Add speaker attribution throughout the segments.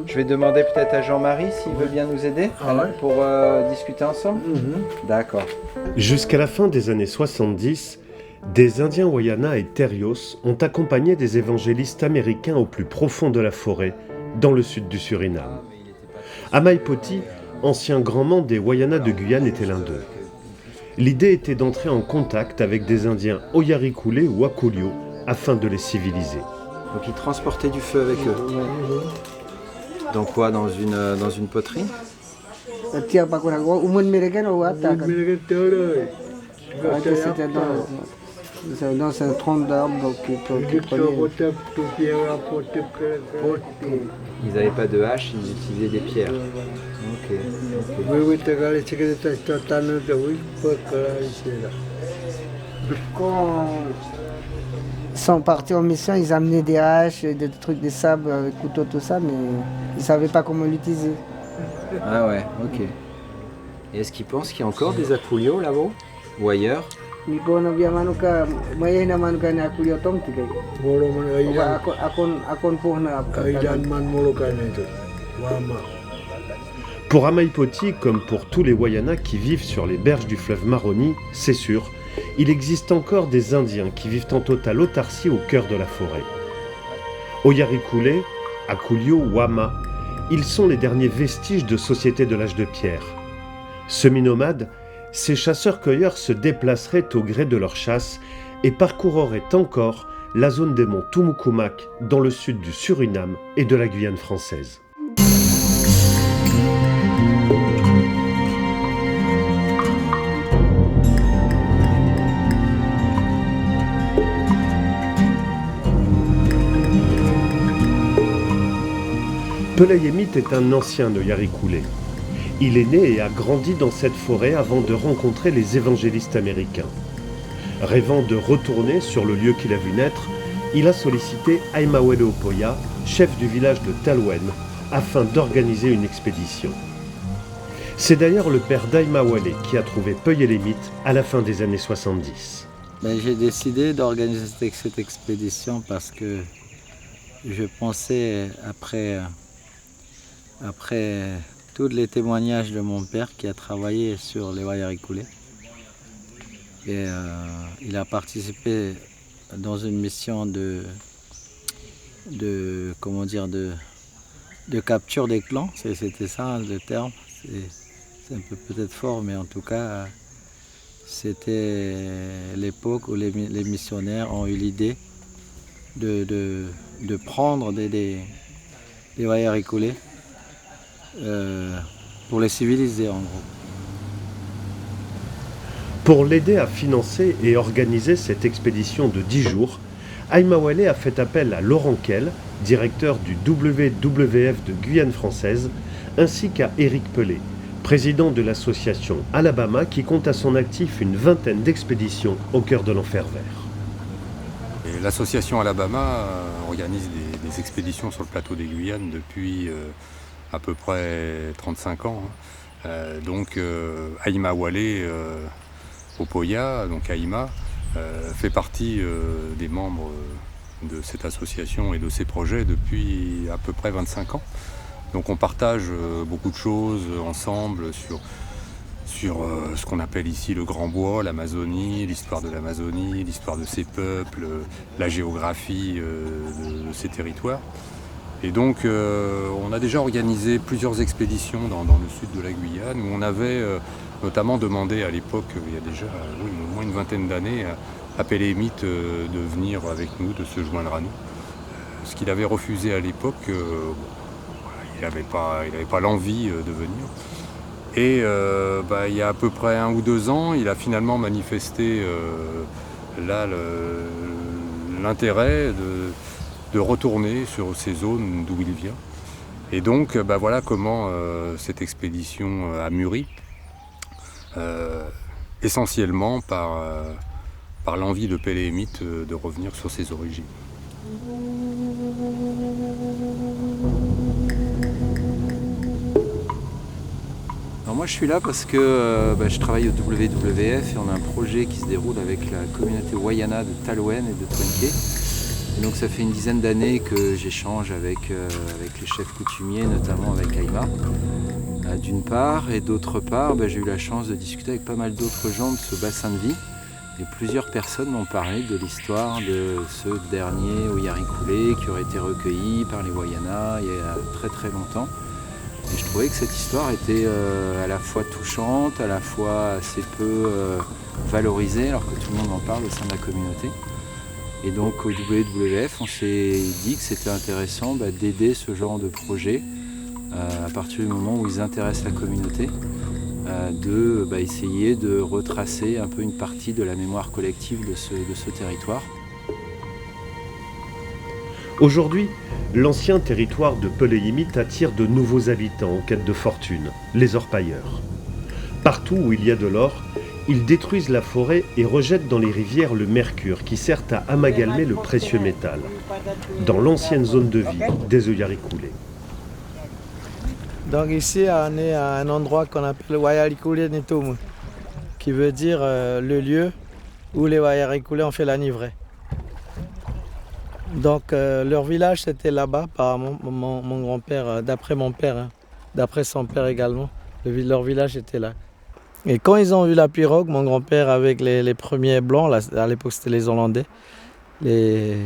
Speaker 1: Je vais demander peut-être à Jean-Marie s'il veut bien nous aider pour discuter ensemble. D'accord.
Speaker 2: Jusqu'à la fin des années 70, des Indiens Wayana et Terios ont accompagné des évangélistes américains au plus profond de la forêt, dans le sud du Suriname. Amaï Poti, ancien grand-man des Wayana de Guyane, était l'un d'eux. L'idée était d'entrer en contact avec des Indiens Oyarikulé ou Akulio afin de les civiliser.
Speaker 1: Donc ils transportaient du feu avec eux. Dans quoi? Dans une poterie?
Speaker 3: C'était dans un tronc d'arbre, donc ils prenaient.
Speaker 1: Ils n'avaient pas de hache, ils utilisaient des pierres. Ok.
Speaker 3: Quand ils sont partis en mission, ils amenaient des haches, des trucs de sable, avec couteau, tout ça, mais ils ne savaient pas comment l'utiliser.
Speaker 1: Ah ouais, ok. Et est-ce qu'ils pensent qu'il y a encore des Akulio là-bas? Ou ailleurs?
Speaker 2: Pour Amaï Poti, comme pour tous les Wayana qui vivent sur les berges du fleuve Maroni, c'est sûr, il existe encore des Indiens qui vivent en totale autarcie au cœur de la forêt. Oyarikulé, Akulio ou Ama, ils sont les derniers vestiges de sociétés de l'âge de pierre. Semi-nomades, ces chasseurs-cueilleurs se déplaceraient au gré de leur chasse et parcourraient encore la zone des monts Tumukumak dans le sud du Suriname et de la Guyane française. Pelayemit est un ancien Oyarikulé. Il est né et a grandi dans cette forêt avant de rencontrer les évangélistes américains. Rêvant de retourner sur le lieu qu'il a vu naître, il a sollicité Aimawele Opoya, chef du village de Talouen, afin d'organiser une expédition. C'est d'ailleurs le père d'Aimawele qui a trouvé Pelayemit à la fin des années 70.
Speaker 4: J'ai décidé d'organiser cette expédition parce que je pensais, après tous les témoignages de mon père qui a travaillé sur les Oyarikulé, et il a participé dans une mission de capture des clans, c'était ça le terme, c'est un peu peut-être fort, mais en tout cas c'était l'époque où les missionnaires ont eu l'idée de prendre des Oyarikulé pour les civiliser en gros.
Speaker 2: Pour l'aider à financer et organiser cette expédition de 10 jours, Aimawele a fait appel à Laurent Kell, directeur du WWF de Guyane française, ainsi qu'à Éric Pelé, président de l'association Alabama qui compte à son actif une vingtaine d'expéditions au cœur de l'enfer vert.
Speaker 5: L'association Alabama organise des expéditions sur le plateau des Guyanes depuis à peu près 35 ans. Donc Aimawele Opoya, donc Aima, fait partie des membres de cette association et de ses projets depuis à peu près 25 ans. Donc on partage beaucoup de choses ensemble sur ce qu'on appelle ici le Grand Bois, l'Amazonie, l'histoire de l'Amazonie, l'histoire de ces peuples, la géographie de ces territoires. Et donc on a déjà organisé plusieurs expéditions dans le sud de la Guyane où on avait notamment demandé à l'époque, il y a déjà au moins une vingtaine d'années, à Pelayemit de venir avec nous, de se joindre à nous. Ce qu'il avait refusé à l'époque, il n'avait pas l'envie de venir. Et il y a à peu près 1 ou 2 ans, il a finalement manifesté l'intérêt de retourner sur ces zones d'où il vient. Et donc voilà comment cette expédition a mûri, essentiellement par l'envie de Pelayemit de revenir sur ses origines.
Speaker 1: Alors moi je suis là parce que je travaille au WWF et on a un projet qui se déroule avec la communauté Wayana de Talouen et de Trinquet. Et donc ça fait une dizaine d'années que j'échange avec les chefs coutumiers, notamment avec Aïma, d'une part, et d'autre part, j'ai eu la chance de discuter avec pas mal d'autres gens de ce bassin de vie. Et plusieurs personnes m'ont parlé de l'histoire de ce dernier Oyariculé qui aurait été recueilli par les Wayana il y a très très longtemps. Et je trouvais que cette histoire était à la fois touchante, à la fois assez peu valorisée, alors que tout le monde en parle au sein de la communauté. Et donc au WWF, on s'est dit que c'était intéressant d'aider ce genre de projet à partir du moment où ils intéressent la communauté, de essayer de retracer un peu une partie de la mémoire collective de ce territoire.
Speaker 2: Aujourd'hui, l'ancien territoire de Peleyimit attire de nouveaux habitants en quête de fortune, les orpailleurs. Partout où il y a de l'or, ils détruisent la forêt et rejettent dans les rivières le mercure qui sert à amalgamer le précieux métal, dans l'ancienne zone de vie des Oyariculé.
Speaker 6: Donc ici, on est à un endroit qu'on appelle Oyariculé Netoum, qui veut dire le lieu où les Oyariculé ont fait la nivrée. Donc leur village c'était là-bas, apparemment, mon grand-père, d'après mon père, d'après son père également, leur village était là. Et quand ils ont vu la pirogue, mon grand-père avec les premiers blancs, à l'époque c'était les Hollandais, et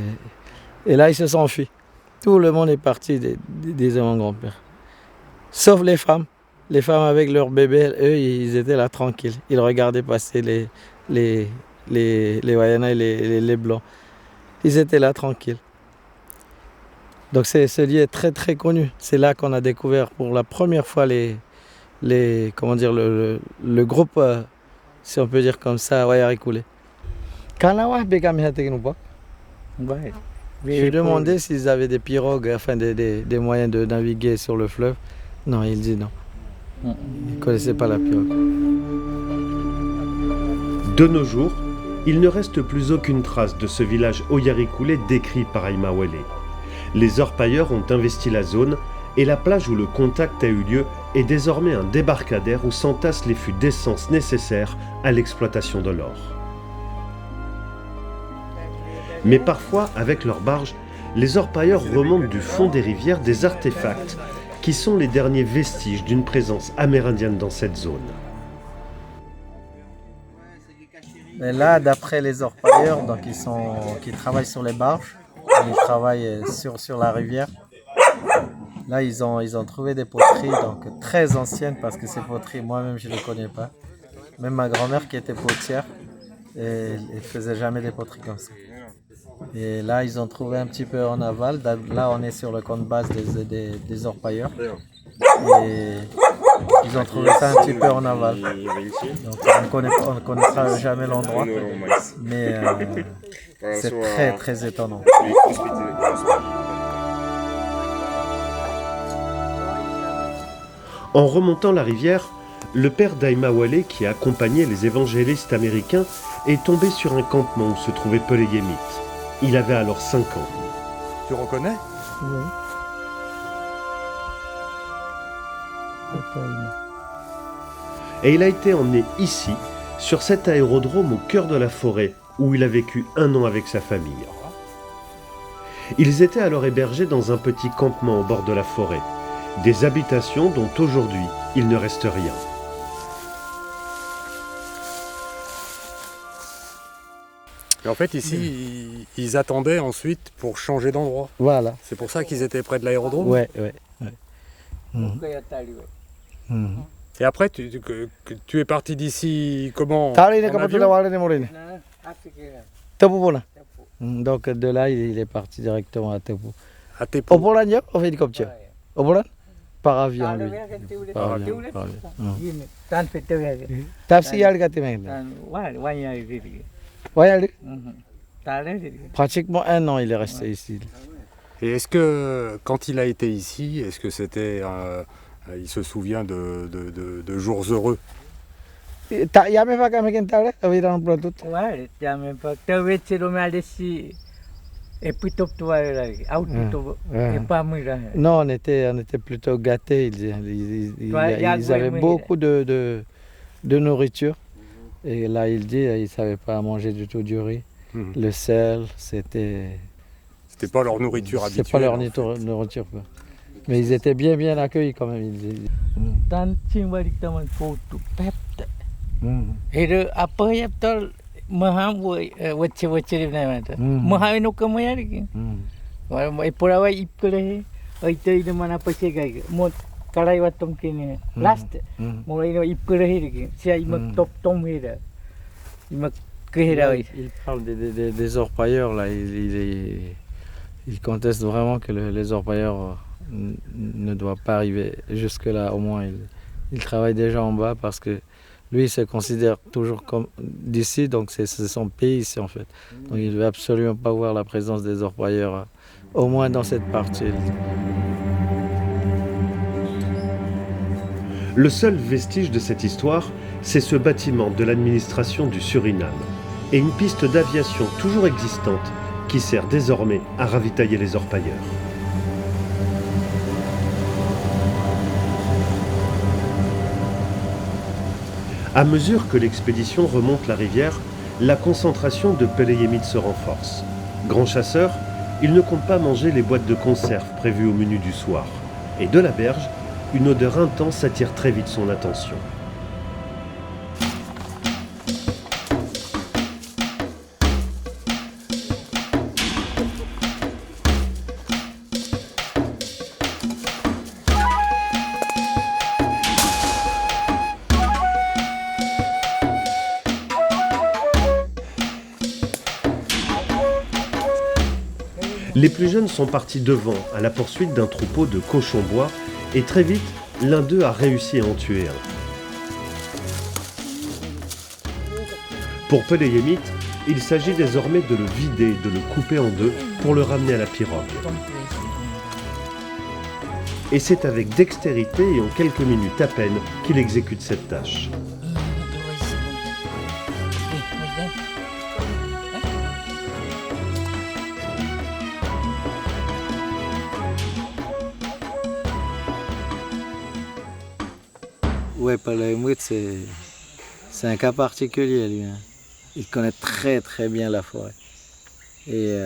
Speaker 6: là ils se sont enfuis. Tout le monde est parti, disait mon grand-père. Sauf les femmes. Les femmes avec leurs bébés, eux, ils étaient là tranquilles. Ils regardaient passer les Wayana et les blancs. Ils étaient là tranquilles. Donc ce lieu est très très connu. C'est là qu'on a découvert pour la première fois le groupe, si on peut dire comme ça, Oyariculé. J'ai demandé s'ils avaient des pirogues, enfin des moyens de naviguer sur le fleuve. Non, il dit non. Il ne connaissait pas la pirogue.
Speaker 2: De nos jours, il ne reste plus aucune trace de ce village Oyariculé décrit par Aïma Wale. Les orpailleurs ont investi la zone et la plage où le contact a eu lieu est désormais un débarcadère où s'entassent les fûts d'essence nécessaires à l'exploitation de l'or. Mais parfois, avec leurs barges, les orpailleurs remontent du fond des rivières des artefacts qui sont les derniers vestiges d'une présence amérindienne dans cette zone.
Speaker 6: Mais là, d'après les orpailleurs, donc qui travaillent sur les barges, ils travaillent sur la rivière. Là, ils ont trouvé des poteries donc très anciennes parce que ces poteries, moi-même, je ne les connais pas. Même ma grand-mère qui était potière, elle ne faisait jamais des poteries comme ça. Et là, ils ont trouvé un petit peu en aval. Là, on est sur le camp de base des orpailleurs. Et ils ont trouvé ça un petit peu en aval. Donc, on ne connaîtra jamais l'endroit. Mais c'est très, très étonnant.
Speaker 2: En remontant la rivière, le père d'Aïma Wale, qui accompagnait les évangélistes américains, est tombé sur un campement où se trouvait Peleyimit. Il avait alors 5 ans.
Speaker 5: Tu reconnais?
Speaker 6: Oui.
Speaker 2: Et il a été emmené ici, sur cet aérodrome au cœur de la forêt, où il a vécu 1 an avec sa famille. Ils étaient alors hébergés dans un petit campement au bord de la forêt, des habitations dont aujourd'hui il ne reste rien.
Speaker 5: Et en fait, ici, ils attendaient ensuite pour changer d'endroit.
Speaker 6: Voilà.
Speaker 5: C'est pour ça qu'ils étaient près de l'aérodrome.
Speaker 6: Ouais.
Speaker 5: Et après, tu es parti d'ici comment?
Speaker 6: Donc de là, il est parti directement à Tepu.
Speaker 5: À Tepu.
Speaker 6: Au hélicoptère. Par avion, lui. Par avion. Pratiquement 1 an, il est resté ici.
Speaker 5: Et est-ce que, quand il a été ici, est-ce que c'était... il se souvient de jours heureux?
Speaker 6: Non, on était plutôt gâtés. Ils avaient beaucoup de nourriture. Et là, il dit, il ne savait pas manger du tout du riz. Le sel, c'était
Speaker 5: C'était pas leur nourriture habituelle.
Speaker 6: C'est pas leur
Speaker 5: en fait.
Speaker 6: nourriture, quoi. Mais ils étaient bien accueillis quand même.
Speaker 7: Tancing balik taman foto pepte. Itu apa ya betul maham wacce di mana tu. Maham itu kamu ya lagi. Kalau pura ipkele, itu mana pasti gay. Mau kalai watom kini last. Mulai itu ipkele lagi. Siapa imak top tom hira. Imak kehira.
Speaker 6: Il parle des orpailleurs là. Il conteste vraiment que les orpailleurs ne doivent pas arriver jusque là. Au moins, il travaille déjà en bas parce que lui, il se considère toujours comme d'ici, donc c'est son pays ici en fait. Donc il ne veut absolument pas voir la présence des orpailleurs, au moins dans cette partie.
Speaker 2: Le seul vestige de cette histoire, c'est ce bâtiment de l'administration du Suriname et une piste d'aviation toujours existante qui sert désormais à ravitailler les orpailleurs. À mesure que l'expédition remonte la rivière, la concentration de Peleyemit se renforce. Grand chasseur, il ne compte pas manger les boîtes de conserve prévues au menu du soir. Et de la berge, une odeur intense attire très vite son attention. Les plus jeunes sont partis devant à la poursuite d'un troupeau de cochons bois et très vite, l'un d'eux a réussi à en tuer un. Pour Peleyemit, il s'agit désormais de le vider, de le couper en deux pour le ramener à la pirogue. Et c'est avec dextérité et en quelques minutes à peine qu'il exécute cette tâche.
Speaker 4: Ouais, Peleyemit, c'est un cas particulier, lui. Hein. Il connaît très bien la forêt. Et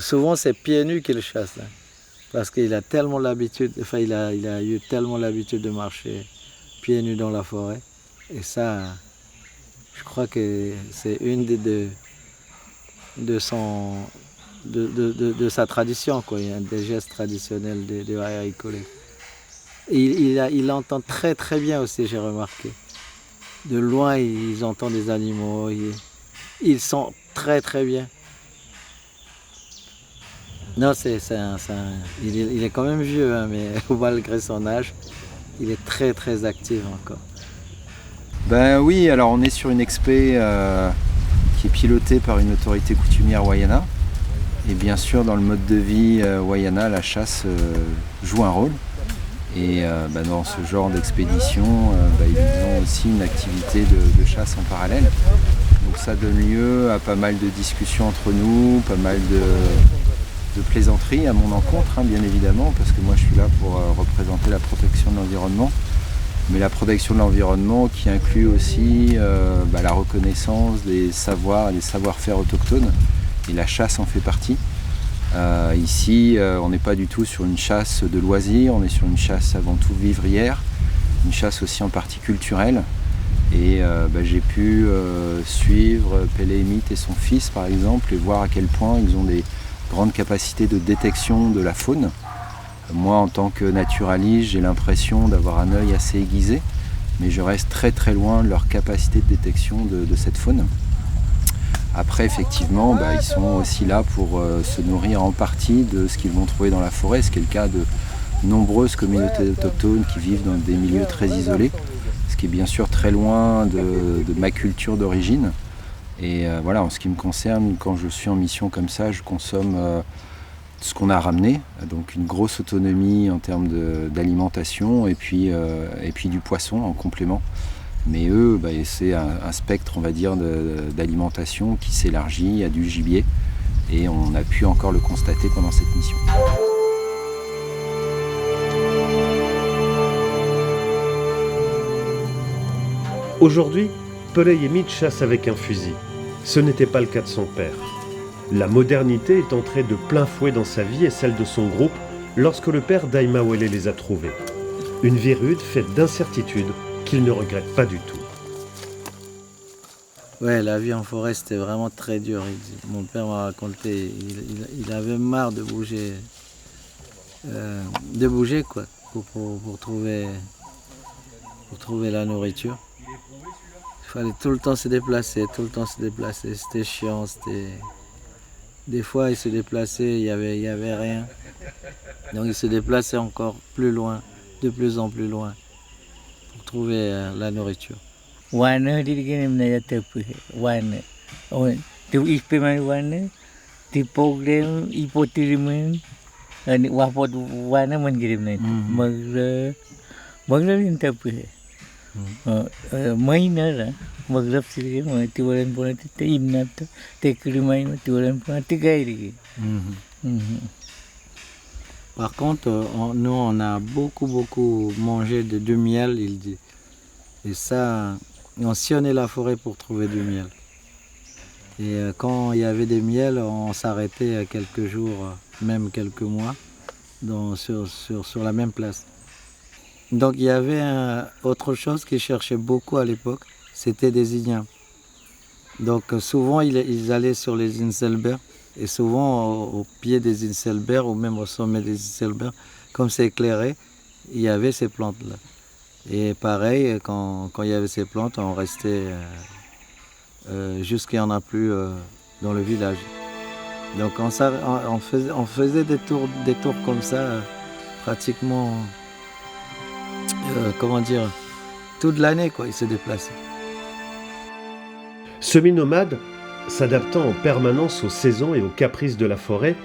Speaker 4: souvent, c'est pieds nus qu'il chasse. Hein, parce qu'il a tellement l'habitude, enfin, il a eu tellement l'habitude de marcher pieds nus dans la forêt. Et ça, je crois que c'est une de sa tradition, quoi. Il y a des gestes traditionnels de Wayarikole. Il entend très bien aussi, j'ai remarqué. De loin, ils entendent des animaux, ils sentent très bien. Non, il est quand même vieux, hein, mais malgré son âge, il est très actif encore.
Speaker 1: Ben oui, alors on est sur une expé qui est pilotée par une autorité coutumière Wayana. Et bien sûr, dans le mode de vie Wayana, la chasse joue un rôle. Et dans ce genre d'expédition, ils ont aussi une activité de chasse en parallèle. Donc ça donne lieu à pas mal de discussions entre nous, pas mal de plaisanteries à mon encontre, hein, bien évidemment, parce que moi je suis là pour représenter la protection de l'environnement. Mais la protection de l'environnement qui inclut aussi la reconnaissance des savoirs et des savoir-faire autochtones. Et la chasse en fait partie. Ici, on n'est pas du tout sur une chasse de loisirs, on est sur une chasse avant tout vivrière, une chasse aussi en partie culturelle. Et j'ai pu suivre Peleyemit et son fils par exemple et voir à quel point ils ont des grandes capacités de détection de la faune. Moi en tant que naturaliste, j'ai l'impression d'avoir un œil assez aiguisé, mais je reste très loin de leur capacité de détection de cette faune. Après, effectivement, ils sont aussi là pour se nourrir en partie de ce qu'ils vont trouver dans la forêt, ce qui est le cas de nombreuses communautés autochtones qui vivent dans des milieux très isolés, ce qui est bien sûr très loin de ma culture d'origine. Et voilà, en ce qui me concerne, quand je suis en mission comme ça, je consomme ce qu'on a ramené, donc une grosse autonomie en termes d'alimentation et puis du poisson en complément. Mais eux, c'est un spectre, on va dire, d'alimentation qui s'élargit à du gibier. Et on a pu encore le constater pendant cette mission.
Speaker 2: Aujourd'hui, Peleyemit chasse avec un fusil. Ce n'était pas le cas de son père. La modernité est entrée de plein fouet dans sa vie et celle de son groupe lorsque le père d'Aïma Wele les a trouvés. Une vie rude faite d'incertitudes qu'il ne regrette pas du tout.
Speaker 4: Ouais, la vie en forêt, c'était vraiment très dur. Mon père m'a raconté, il avait marre de bouger quoi, pour trouver la nourriture. Il fallait tout le temps se déplacer, C'était chiant, Des fois, il se déplaçait, il y avait rien. Donc il se déplaçait encore plus loin, de plus en plus loin, pour trouver la nourriture.
Speaker 7: Warna di gini menaya tepi warna. Oh, tu istimewa warna di program ipotirimen ani wapot warna mengirim nanti. Magra ni tepi. Main lah, magrab sih mah tiwaran pun te imnat te kirimain tiwaran pun te gairi.
Speaker 4: Par contre, nous on a beaucoup mangé de miel, il dit. Et ça, on sillonnait la forêt pour trouver du miel. Et quand il y avait des miels, on s'arrêtait quelques jours, même quelques mois, sur la même place. Donc il y avait autre chose qu'ils cherchaient beaucoup à l'époque, c'était des Indiens. Donc souvent ils allaient sur les Inselbergs, et souvent au pied des Inselbergs ou même au sommet des Inselbergs, comme c'est éclairé, il y avait ces plantes-là. Et pareil, quand il y avait ces plantes, on restait jusqu'à qu'il n'y en a plus dans le village. Donc on faisait des tours comme ça, pratiquement, toute l'année, quoi, ils se déplaçaient.
Speaker 2: Semi-nomade, s'adaptant en permanence aux saisons et aux caprices de la forêt,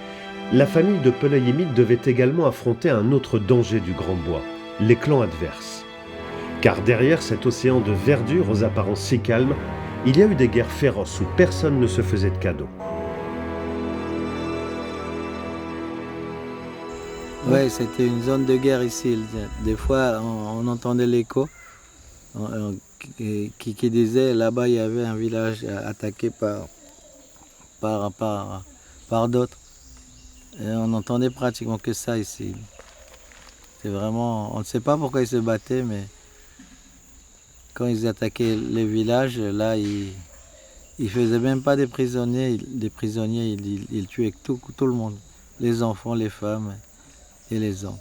Speaker 2: la famille de Peleyemit devait également affronter un autre danger du Grand Bois, les clans adverses. Car derrière cet océan de verdure aux apparences si calmes, il y a eu des guerres féroces où personne ne se faisait de cadeaux.
Speaker 4: Oui, c'était une zone de guerre ici. Des fois, on entendait l'écho qui disait là-bas il y avait un village attaqué par d'autres. Et on n'entendait pratiquement que ça ici. C'est vraiment, on ne sait pas pourquoi ils se battaient, mais quand ils attaquaient les villages, là, ils ne faisaient même pas des prisonniers. Ils tuaient tout le monde, les enfants, les femmes et les hommes.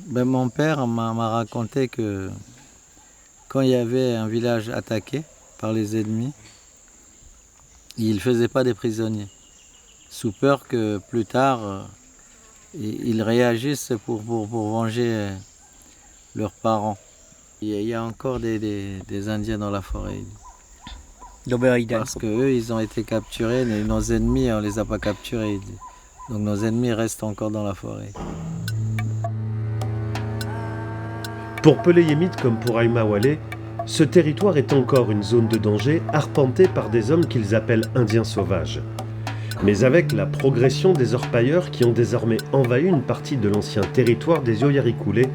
Speaker 4: Ben, mon père m'a raconté que quand il y avait un village attaqué par les ennemis, il ne faisait pas des prisonniers, sous peur que plus tard, ils réagissent pour venger leurs parents. Il y a encore des Indiens dans la forêt. Parce qu'eux, ils ont été capturés, mais nos ennemis, on ne les a pas capturés. Donc nos ennemis restent encore dans la forêt.
Speaker 2: Pour Peleyemit comme pour Aïma Wele, ce territoire est encore une zone de danger arpentée par des hommes qu'ils appellent Indiens sauvages. Mais avec la progression des orpailleurs qui ont désormais envahi une partie de l'ancien territoire des Oyarikulé,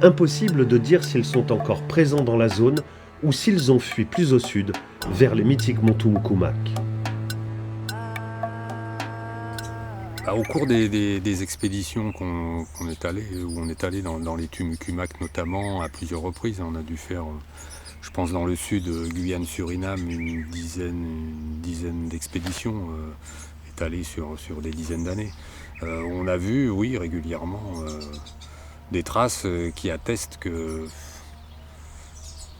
Speaker 2: impossible de dire s'ils sont encore présents dans la zone ou s'ils ont fui plus au sud, vers les mythiques Montumukumak.
Speaker 5: Au cours des expéditions où on est allé dans les Tumucumac notamment, à plusieurs reprises, on a dû faire, je pense dans le sud, Guyane-Suriname, une dizaine d'expéditions étalées sur des dizaines d'années. On a vu, oui, régulièrement, des traces qui attestent que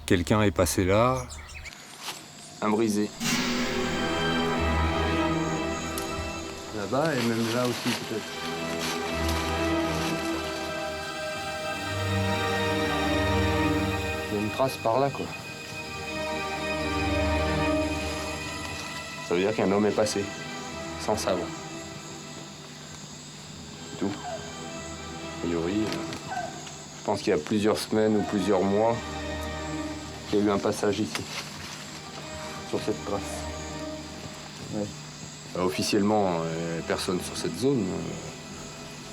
Speaker 5: quelqu'un est passé là. Un brisé. Là-bas et même là aussi peut-être. Il y a une trace par là quoi. Ça veut dire qu'un homme est passé, sans sabre. C'est tout. A priori, je pense qu'il y a plusieurs semaines ou plusieurs mois qu'il y a eu un passage ici, sur cette trace. Ouais. Officiellement, personne sur cette zone.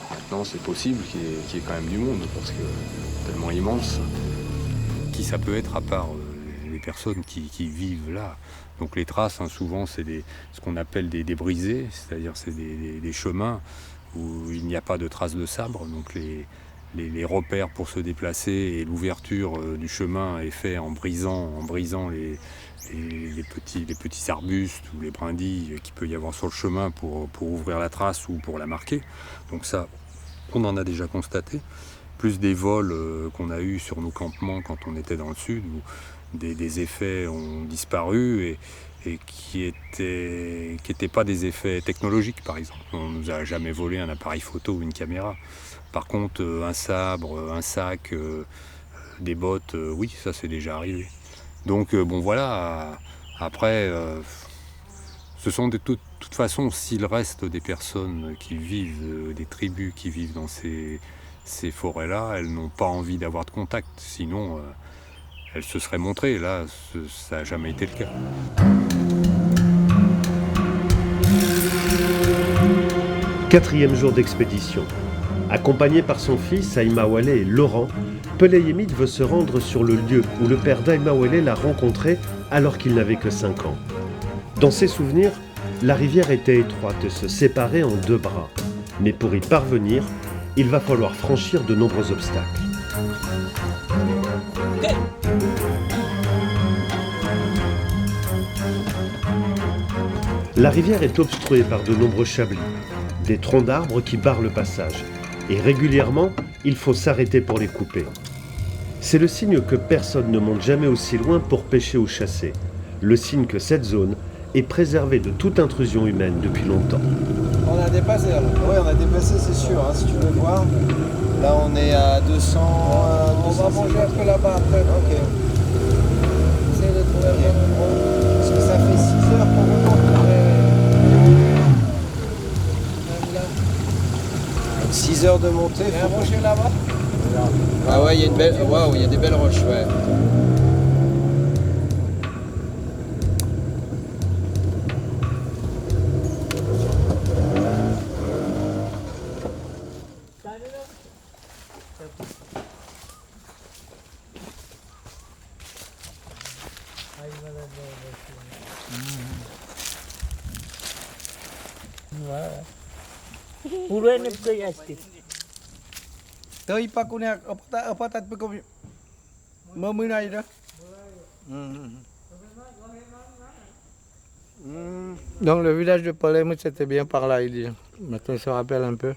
Speaker 5: Maintenant, c'est possible qu'il y ait quand même du monde, parce que c'est tellement immense. Qui ça peut être, à part les personnes qui vivent là. Donc les traces, hein, souvent, c'est ce qu'on appelle des brisés, c'est-à-dire c'est des chemins où il n'y a pas de traces de sabre. Donc les repères pour se déplacer et l'ouverture du chemin est fait en brisant les petits arbustes ou les brindilles qu'il peut y avoir sur le chemin pour ouvrir la trace ou pour la marquer. Donc ça, on en a déjà constaté. Plus des vols qu'on a eus sur nos campements quand on était dans le sud, où des effets ont disparu et qui étaient pas des effets technologiques, par exemple. On nous a jamais volé un appareil photo ou une caméra. Par contre, un sabre, un sac, des bottes, oui, ça c'est déjà arrivé. Donc bon voilà, après, ce sont de toute façon, s'il reste des personnes qui vivent, des tribus qui vivent dans ces forêts-là, elles n'ont pas envie d'avoir de contact, sinon elles se seraient montrées. Là, ça n'a jamais été le cas.
Speaker 2: Quatrième jour d'expédition. Accompagné par son fils, Aïma-Wale et Laurent, Peleyemit veut se rendre sur le lieu où le père d'Aïma-Wale l'a rencontré alors qu'il n'avait que 5 ans. Dans ses souvenirs, la rivière était étroite et se séparait en 2 bras. Mais pour y parvenir, il va falloir franchir de nombreux obstacles. La rivière est obstruée par de nombreux chablis, des troncs d'arbres qui barrent le passage. Et régulièrement, il faut s'arrêter pour les couper. C'est le signe que personne ne monte jamais aussi loin pour pêcher ou chasser. Le signe que cette zone est préservée de toute intrusion humaine depuis longtemps.
Speaker 8: On a dépassé là. Oui, on a dépassé, c'est sûr, hein, si tu veux voir. Là, on est à 200... on va manger un peu là-bas après. Ok. Essaye de trouver un endroit. Parce que ça fait 6 heures qu'on remonte. 6 heures de montée. Il y a un rocher là-bas. Ah ouais, il y a une belle. Waouh, il y a des belles roches, ouais. Tới pa cô nè, apa tak pe ko mơ này đó.
Speaker 6: Donc le village de Peleyemit c'était bien par là, il dit. Maintenant il se rappelle un peu.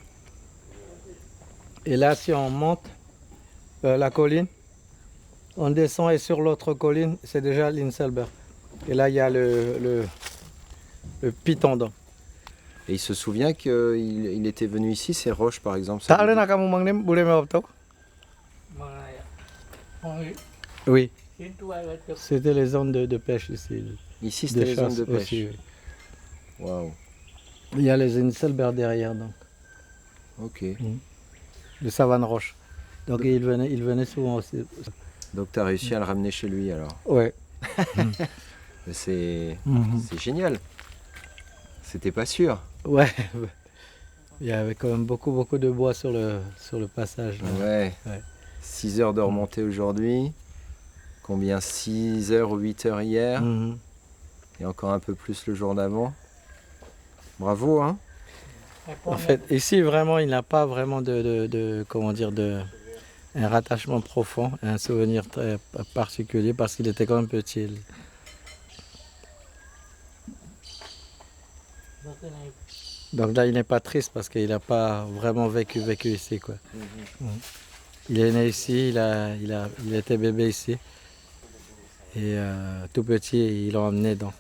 Speaker 6: Et là si on monte la colline, on descend et sur l'autre colline c'est déjà l'Inselberg. Et là il y a le Pitendon.
Speaker 1: Et il se souvient qu'il était venu ici, ces roches par exemple.
Speaker 6: Tak ada nak kamu mangnem boleh mau tahu? Oui. C'était les zones de pêche ici.
Speaker 1: Ici c'était les zones de pêche.
Speaker 6: Aussi, oui.
Speaker 1: Waouh.
Speaker 6: Il y a les Inselberg derrière donc.
Speaker 1: Ok.
Speaker 6: Le savane roche. Donc il venait souvent aussi.
Speaker 1: Donc tu as réussi à le ramener chez lui alors.
Speaker 6: Ouais.
Speaker 1: C'est génial. C'était pas sûr.
Speaker 6: Ouais. Il y avait quand même beaucoup de bois sur le passage. Là.
Speaker 1: Ouais. 6 heures de remontée aujourd'hui. Combien? 6 heures ou 8 heures hier. Et encore un peu plus le jour d'avant. Bravo, hein.
Speaker 6: En fait, ici, vraiment, il n'a pas vraiment un rattachement profond, un souvenir très particulier parce qu'il était quand même petit. Donc là, il n'est pas triste parce qu'il n'a pas vraiment vécu ici, quoi. Il est né ici, il était bébé ici. Et tout petit, ils l'ont emmené donc.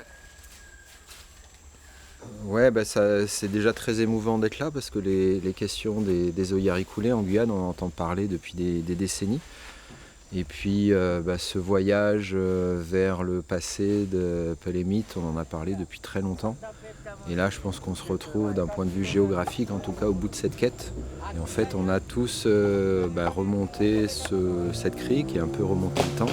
Speaker 1: Ouais, bah c'est déjà très émouvant d'être là parce que les questions des Oyari coulés en Guyane, on en entend parler depuis des décennies. Et puis ce voyage vers le passé de Peleyemit, on en a parlé depuis très longtemps. Et là, je pense qu'on se retrouve d'un point de vue géographique, en tout cas au bout de cette quête. Et en fait, on a tous remonté cette crique et un peu remonté le temps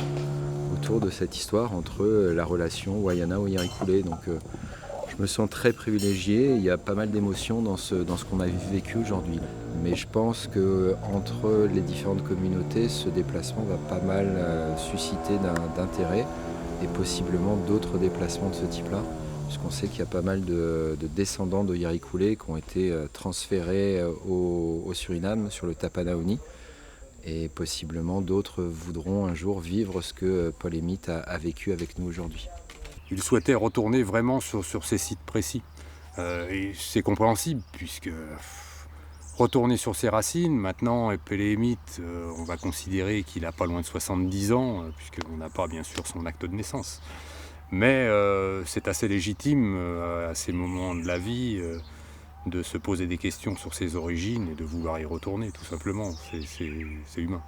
Speaker 1: autour de cette histoire entre la relation Wayana-Oyari coulé. Donc je me sens très privilégié, il y a pas mal d'émotions dans ce qu'on a vécu aujourd'hui. Mais je pense qu'entre les différentes communautés, ce déplacement va pas mal susciter d'intérêt et possiblement d'autres déplacements de ce type-là, puisqu'on sait qu'il y a pas mal de descendants d'Oyarikoulé qui ont été transférés au Suriname sur le Tapanaoni, et possiblement d'autres voudront un jour vivre ce que Paul Émite a vécu avec nous aujourd'hui.
Speaker 5: Il souhaitait retourner vraiment sur ces sites précis. Et c'est compréhensible, puisque retourner sur ses racines, maintenant, Pelé Émite, on va considérer qu'il a pas loin de 70 ans, puisqu'on n'a pas bien sûr son acte de naissance. Mais c'est assez légitime à ces moments de la vie de se poser des questions sur ses origines et de vouloir y retourner, tout simplement. C'est humain.